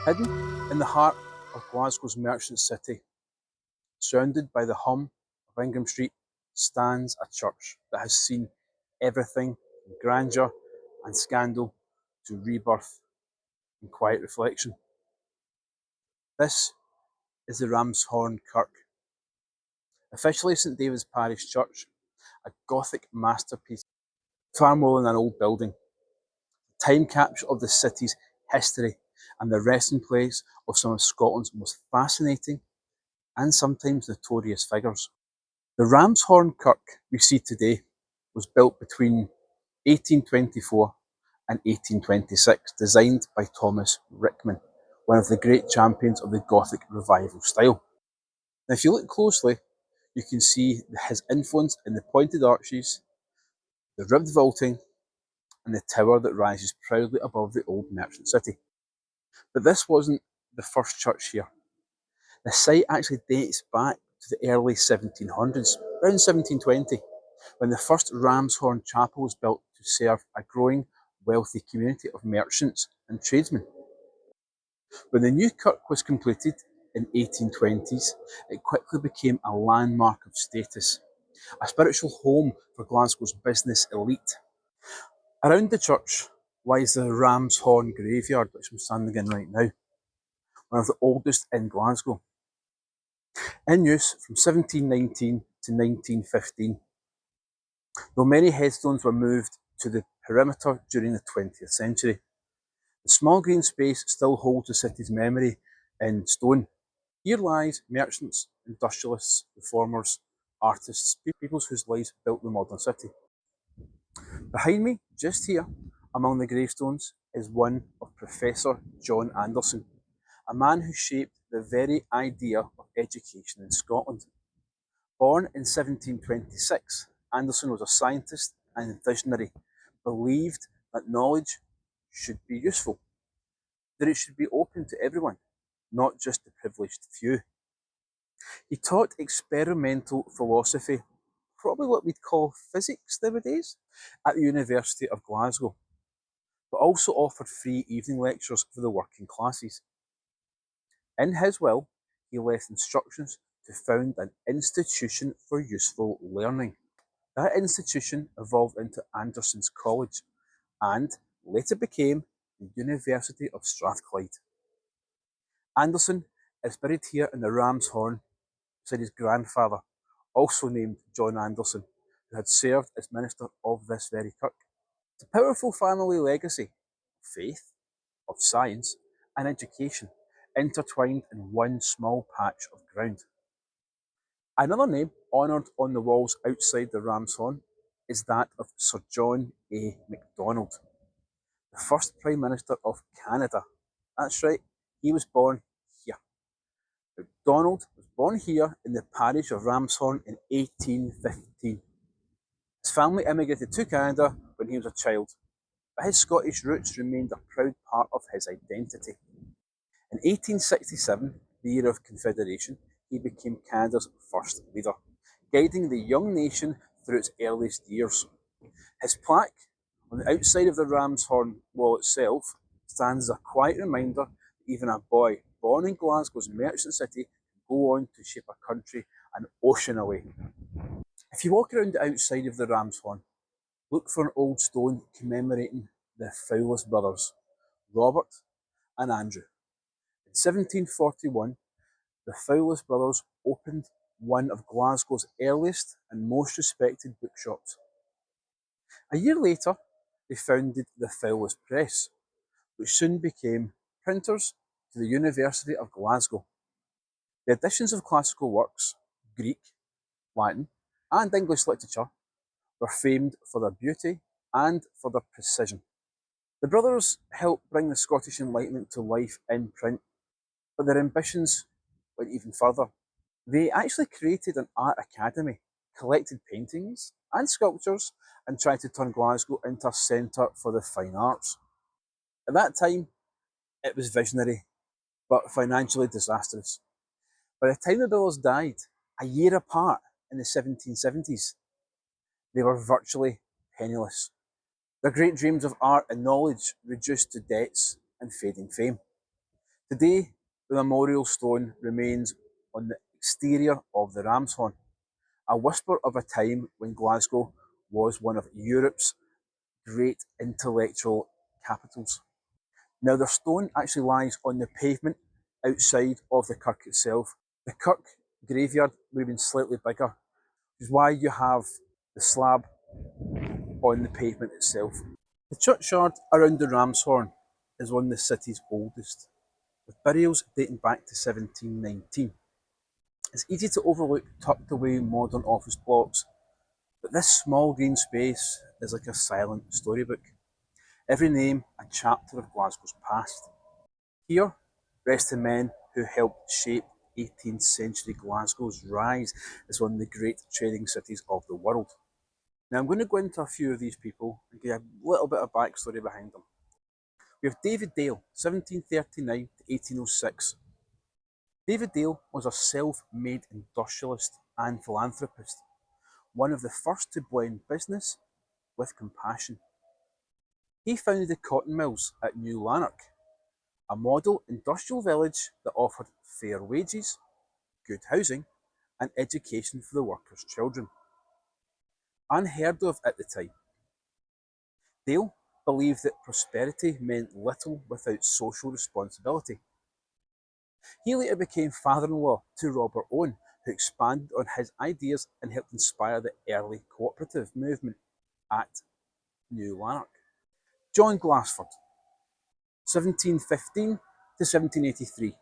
Hidden in the heart of Glasgow's merchant city, surrounded by the hum of Ingram Street, stands a church that has seen everything from grandeur and scandal to rebirth and quiet reflection. This is the Ramshorn Kirk, officially St David's Parish Church, a Gothic masterpiece, far more than an old building, a time capsule of the city's history and the resting place of some of Scotland's most fascinating and sometimes notorious figures. The Ramshorn Kirk we see today was built between 1824 and 1826, designed by Thomas Rickman, one of the great champions of the Gothic revival style. Now, if you look closely, you can see his influence in the pointed arches, the ribbed vaulting, and the tower that rises proudly above the old merchant city. But this wasn't the first church here. The site actually dates back to the early 1700s, around 1720, when the first Ramshorn Chapel was built to serve a growing, wealthy community of merchants and tradesmen. When the new kirk was completed in 1820s, it quickly became a landmark of status, a spiritual home for Glasgow's business elite. Around the church lies the Ramshorn graveyard, which I'm standing in right now, one of the oldest in Glasgow. In use from 1719 to 1915, though many headstones were moved to the perimeter during the 20th century. The small green space still holds the city's memory in stone. Here lies merchants, industrialists, reformers, artists, people whose lives built the modern city. Behind me, just here, among the gravestones, is one of Professor John Anderson, a man who shaped the very idea of education in Scotland. Born in 1726, Anderson was a scientist and visionary, believed that knowledge should be useful, that it should be open to everyone, not just the privileged few. He taught experimental philosophy, probably what we'd call physics nowadays, at the University of Glasgow, but also offered free evening lectures for the working classes. In his will, he left instructions to found an institution for useful learning. That institution evolved into Anderson's College and later became the University of Strathclyde. Anderson is buried here in the Ramshorn beside his grandfather, also named John Anderson, who had served as minister of this very kirk. It's a powerful family legacy of faith, of science, and education intertwined in one small patch of ground. Another name honoured on the walls outside the Ramshorn is that of Sir John A. Macdonald, the first Prime Minister of Canada. That's right, he was born here. Macdonald was born here in the parish of Ramshorn in 1815. His family immigrated to Canada when he was a child, but his Scottish roots remained a proud part of his identity. In 1867, the year of Confederation, he became Canada's first leader, guiding the young nation through its earliest years. His plaque on the outside of the Ramshorn wall itself stands as a quiet reminder that even a boy born in Glasgow's merchant city can go on to shape a country an ocean away. If you walk around the outside of the Ramshorn, look for an old stone commemorating the Foulis Brothers, Robert and Andrew. In 1741, the Foulis Brothers opened one of Glasgow's earliest and most respected bookshops. A year later, they founded the Foulis Press, which soon became printers to the University of Glasgow. The editions of classical works, Greek, Latin, and English literature were famed for their beauty and for their precision. The brothers helped bring the Scottish Enlightenment to life in print, but their ambitions went even further. They actually created an art academy, collected paintings and sculptures, and tried to turn Glasgow into a centre for the fine arts. At that time, it was visionary, but financially disastrous. By the time the brothers died, a year apart in the 1770s, they were virtually penniless. Their great dreams of art and knowledge reduced to debts and fading fame. Today, the memorial stone remains on the exterior of the Ramshorn, a whisper of a time when Glasgow was one of Europe's great intellectual capitals. Now, the stone actually lies on the pavement outside of the kirk itself. The kirk graveyard would have been slightly bigger, which is why you have the slab on the pavement itself. The churchyard around the Ramshorn is one of the city's oldest, with burials dating back to 1719. It's easy to overlook tucked away modern office blocks, but this small green space is like a silent storybook. Every name a chapter of Glasgow's past. Here rest the men who helped shape 18th century Glasgow's rise as one of the great trading cities of the world. Now I'm going to go into a few of these people and give a little bit of backstory behind them. We have David Dale, 1739 to 1806. David Dale was a self-made industrialist and philanthropist, one of the first to blend business with compassion. He founded the cotton mills at New Lanark, a model industrial village that offered fair wages, good housing, and education for the workers' children. Unheard of at the time, Dale believed that prosperity meant little without social responsibility. He later became father-in-law to Robert Owen, who expanded on his ideas and helped inspire the early cooperative movement at New Lanark. John Glassford, 1715 to 1783.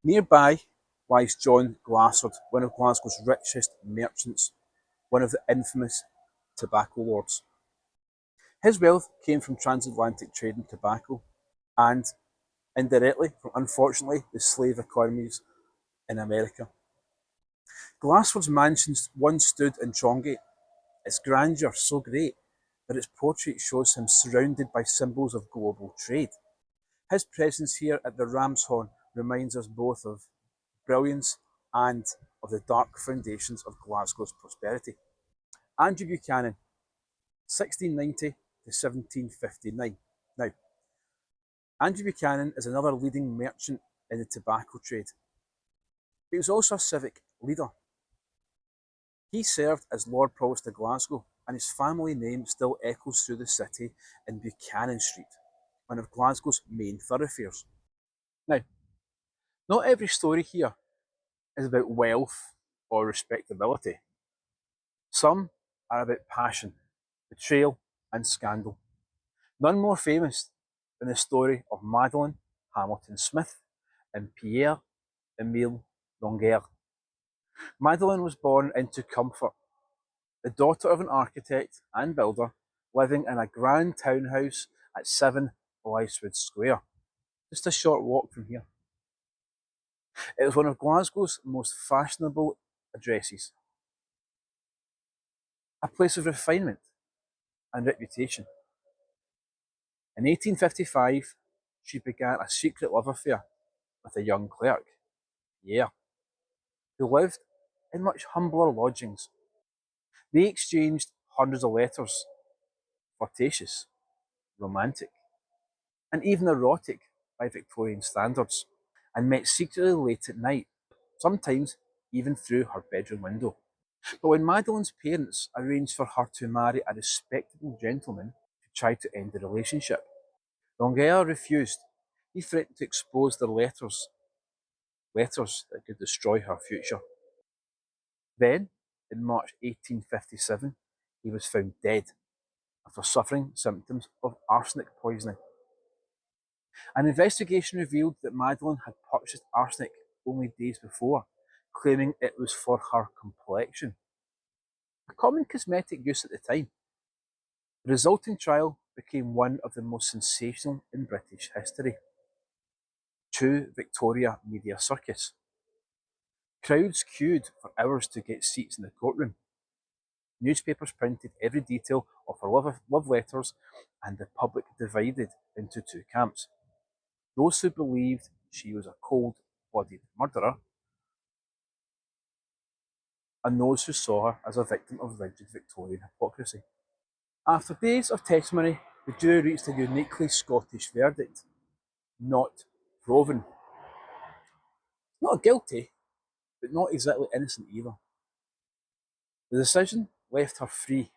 Nearby lies John Glassford, one of Glasgow's richest merchants, one of the infamous tobacco lords. His wealth came from transatlantic trade in tobacco and, indirectly, from, unfortunately, the slave economies in America. Glassford's mansions once stood in Trongate, its grandeur so great that its portrait shows him surrounded by symbols of global trade. His presence here at the Ramshorn reminds us both of brilliance and of the dark foundations of Glasgow's prosperity. Andrew Buchanan, 1690 to 1759. Now, Andrew Buchanan is another leading merchant in the tobacco trade. He was also a civic leader. He served as Lord Provost of Glasgow, and his family name still echoes through the city in Buchanan Street, one of Glasgow's main thoroughfares. Now, not every story here is about wealth or respectability. Some are about passion, betrayal, and scandal. None more famous than the story of Madeleine Hamilton Smith and Pierre Emile Longueur. Madeleine was born into comfort, the daughter of an architect and builder living in a grand townhouse at 7 Blythswood Square, just a short walk from here. It was one of Glasgow's most fashionable addresses, a place of refinement and reputation. In 1855, she began a secret love affair with a young clerk, Pierre, who lived in much humbler lodgings. They exchanged hundreds of letters, flirtatious, romantic, and even erotic by Victorian standards, and met secretly late at night, sometimes even through her bedroom window. But when Madeleine's parents arranged for her to marry a respectable gentleman who tried to end the relationship, Longueur refused. He threatened to expose their letters that could destroy her future. Then, in March 1857, he was found dead after suffering symptoms of arsenic poisoning. An investigation revealed that Madeleine had purchased arsenic only days before, claiming it was for her complexion, a common cosmetic use at the time. The resulting trial became one of the most sensational in British history. True Victoria media circus. Crowds queued for hours to get seats in the courtroom. Newspapers printed every detail of her love letters, and the public divided into two camps. Those who believed she was a cold-blooded murderer, and those who saw her as a victim of rigid Victorian hypocrisy. After days of testimony, the jury reached a uniquely Scottish verdict: not proven. Not guilty, but not exactly innocent either. The decision left her free,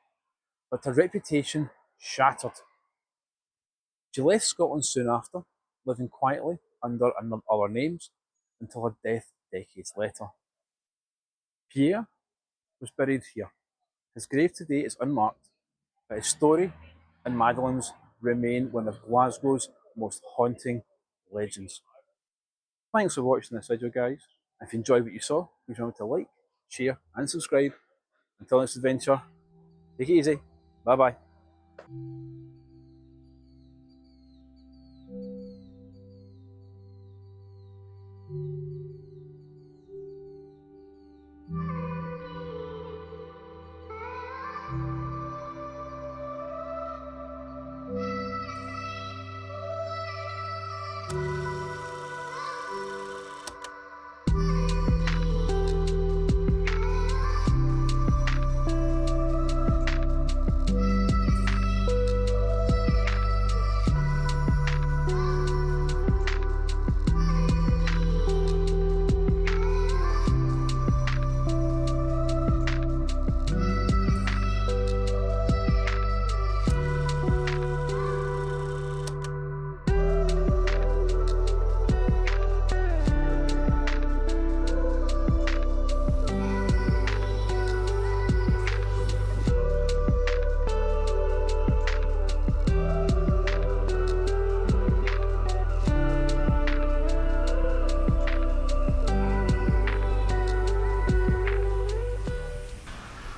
but her reputation shattered. She left Scotland soon after, living quietly under other names until her death decades later. Pierre was buried here. His grave today is unmarked, but his story and Madeleine's remain one of Glasgow's most haunting legends. Thanks for watching this video, guys. If you enjoyed what you saw, please remember to like, share, and subscribe. Until next adventure, take it easy. Bye bye.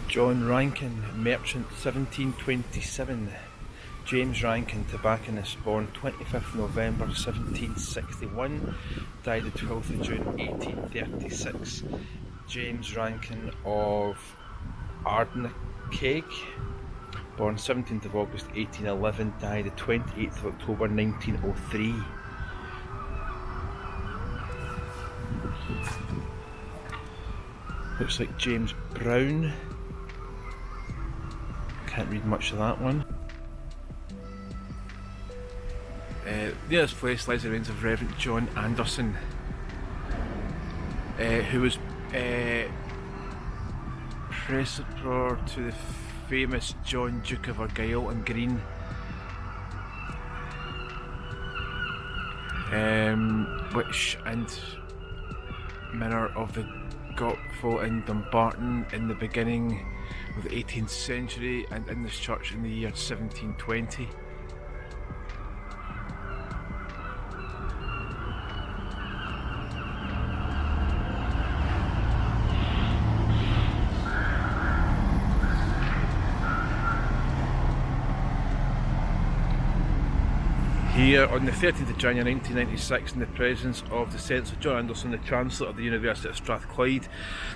John Rankin, merchant, 1727. James Rankin, tobacconist, born 25th November 1761, died the 12th of June 1836. James Rankin of Ardnaceg, born 17th of August 1811, died the 28th of October 1903. Looks like James Brown. Can't read much of that one. Near this place lies the remains of Reverend John Anderson, who was preceptor to the famous John Duke of Argyll and Green, which and manor of the Gotful in Dumbarton in the beginning of the 18th century, and in this church in the year 1720. Here on the 13th of January 1996, in the presence of the Senate of John Anderson, the Chancellor of the University of Strathclyde,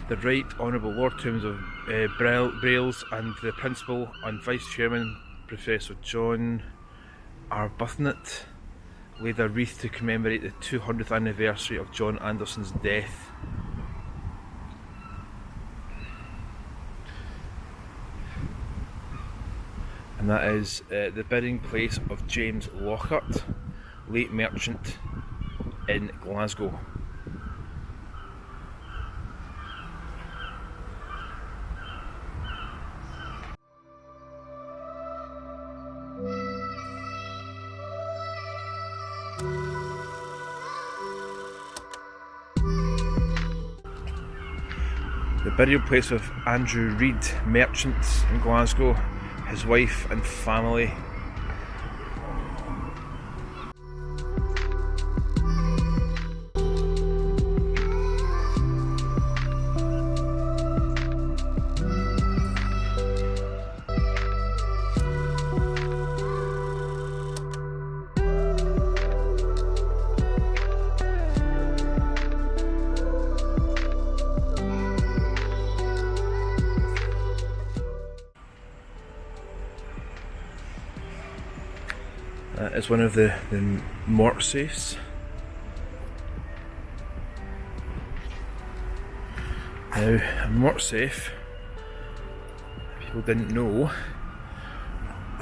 the Right Honourable Lord Toombs of Brailes, and the Principal and Vice Chairman, Professor John Arbuthnot, laid a wreath to commemorate the 200th anniversary of John Anderson's death. And that is the burying place of James Lockhart, late merchant in Glasgow. The burial place of Andrew Reid, merchant in Glasgow, his wife and family. That is one of the morgue safes. Now, a morgue safe, people didn't know,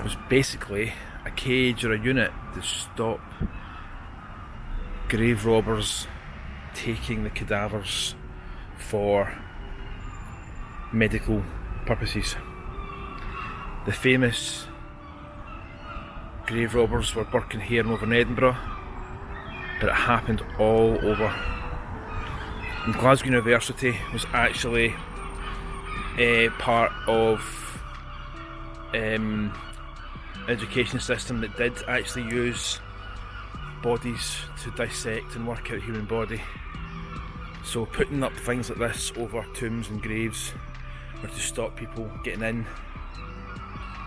was basically a cage or a unit to stop grave robbers taking the cadavers for medical purposes. The famous grave robbers were working here and over in Edinburgh, but it happened all over. And Glasgow University was actually a part of education system that did actually use bodies to dissect and work out the human body. So putting up things like this over tombs and graves were to stop people getting in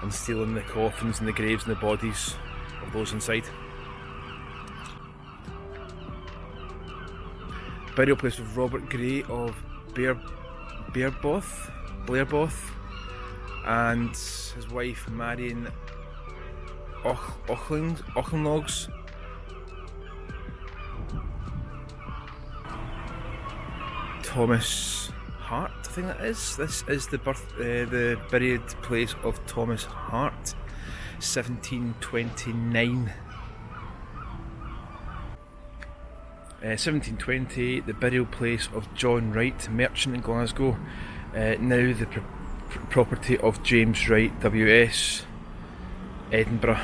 and stealing the coffins and the graves and the bodies of those inside. Burial place of Robert Gray of Blairboth, and his wife Marion Auchenlogs. Thomas Hart, I think that is. This is the buried place of Thomas Hart, 1729. 1720, the burial place of John Wright, merchant in Glasgow, now the property of James Wright, WS, Edinburgh.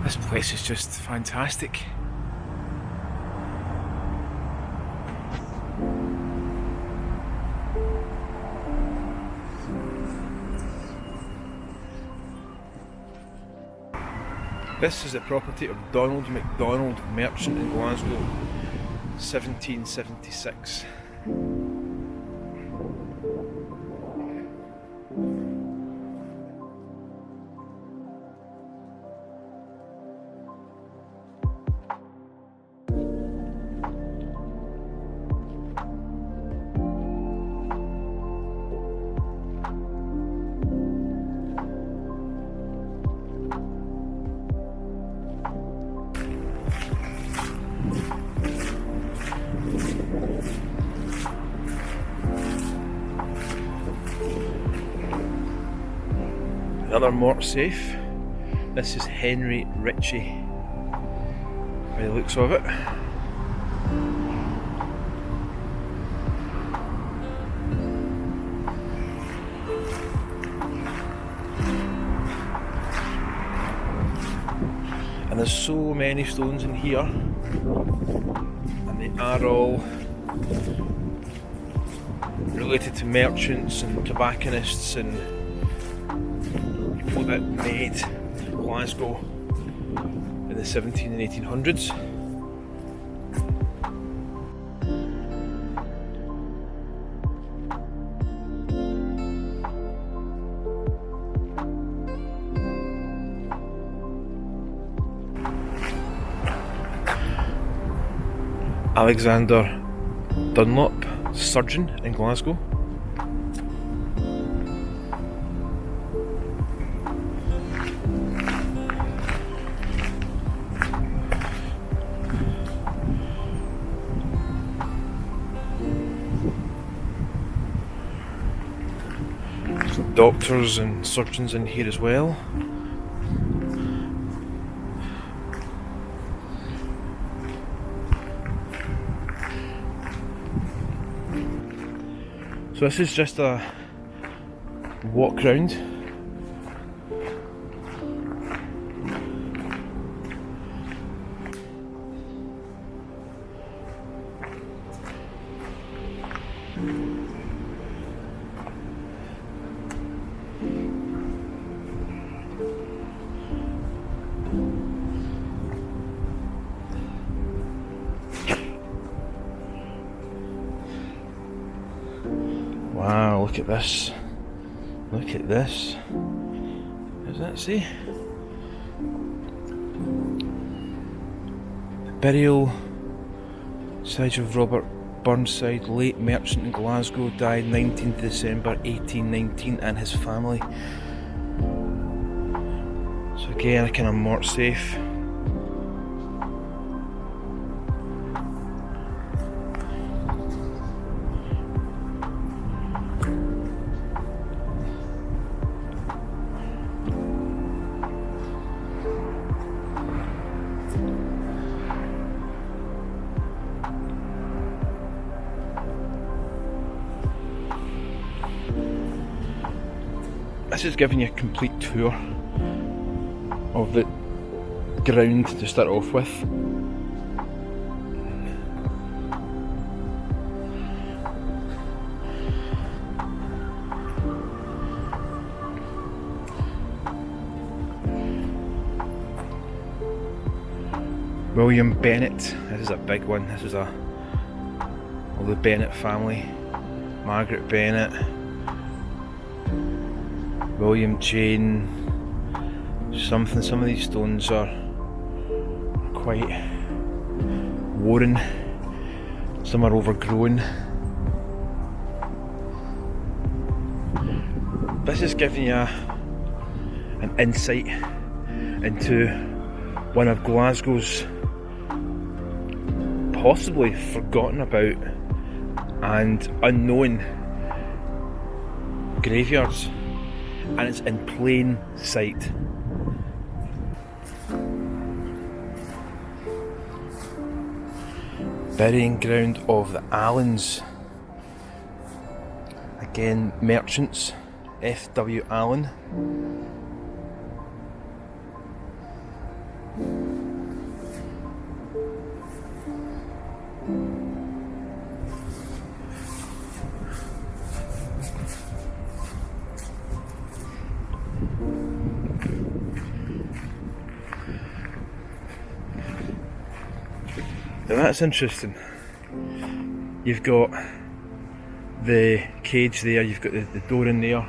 This place is just fantastic. This is the property of Donald Macdonald, merchant in Glasgow, 1776. Another mort safe. This is Henry Ritchie, by the looks of it. And there's so many stones in here, and they are all related to merchants and tobacconists and people that made Glasgow in the 17 and 1800s. Alexander Dunlop, surgeon in Glasgow. Some doctors and surgeons in here as well. So this is just a walk round. Wow, look at this. Look at this. What does that say? The burial site of Robert Burnside, late merchant in Glasgow, died 19th December 1819, and his family. So again, a kind of mort safe. This is giving you a complete tour of the ground to start off with. William Bennett, this is a big one. This is all the Bennett family. Margaret Bennett, William Jane, some of these stones are quite worn, some are overgrown. This is giving you an insight into one of Glasgow's possibly forgotten about and unknown graveyards, and it's in plain sight. Burying ground of the Allens, again merchants, F.W. Allen. Now that's interesting. You've got the cage there, you've got the door in there,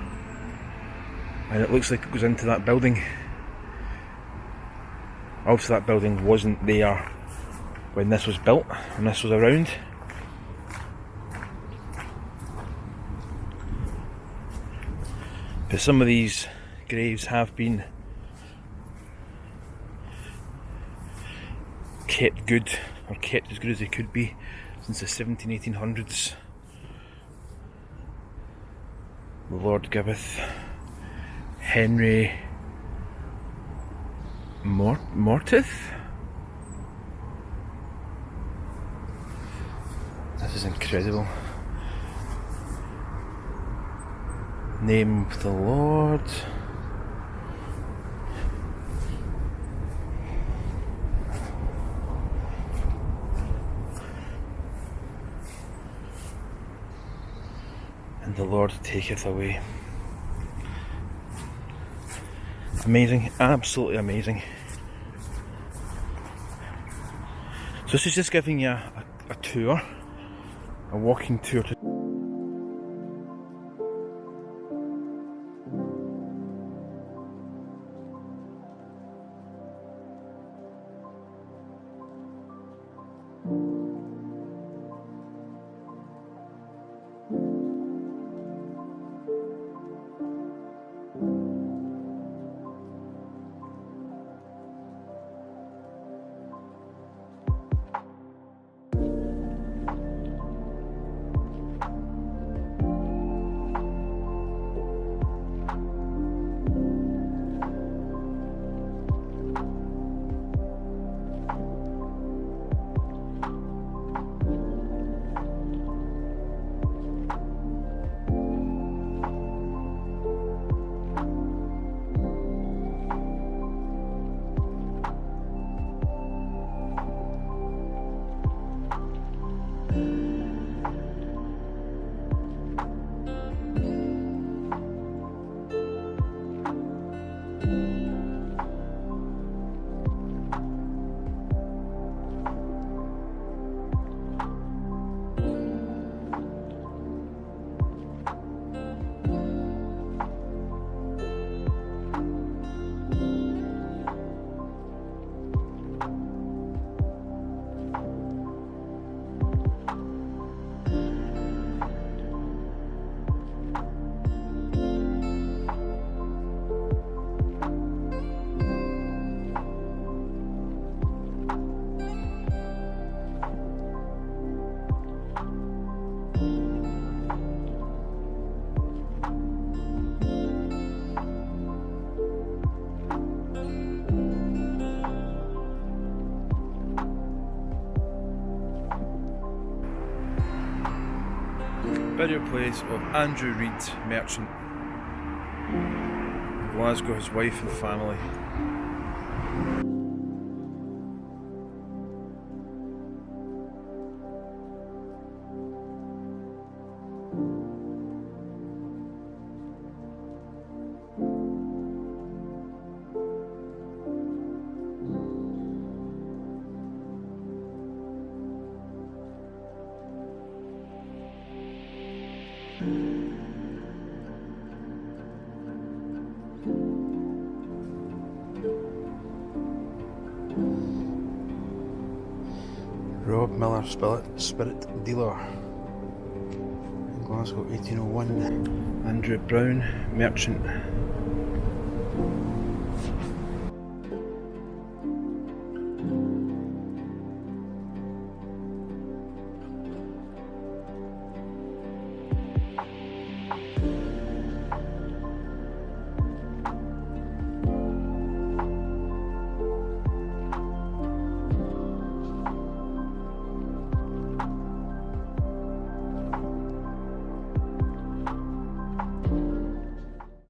and it looks like it goes into that building. Obviously that building wasn't there when this was built, when this was around. But some of these graves have been kept good, or kept as good as they could be, since the 1800s. The Lord giveth Henry Mortith. This is incredible. Name of the Lord. And the Lord taketh away. Amazing, absolutely amazing. So this is just giving you a tour, a walking tour to burial place of Andrew Reid, merchant. Glasgow, his wife and family. Rob Miller, spirit dealer in Glasgow, 1801. Andrew Brown, merchant.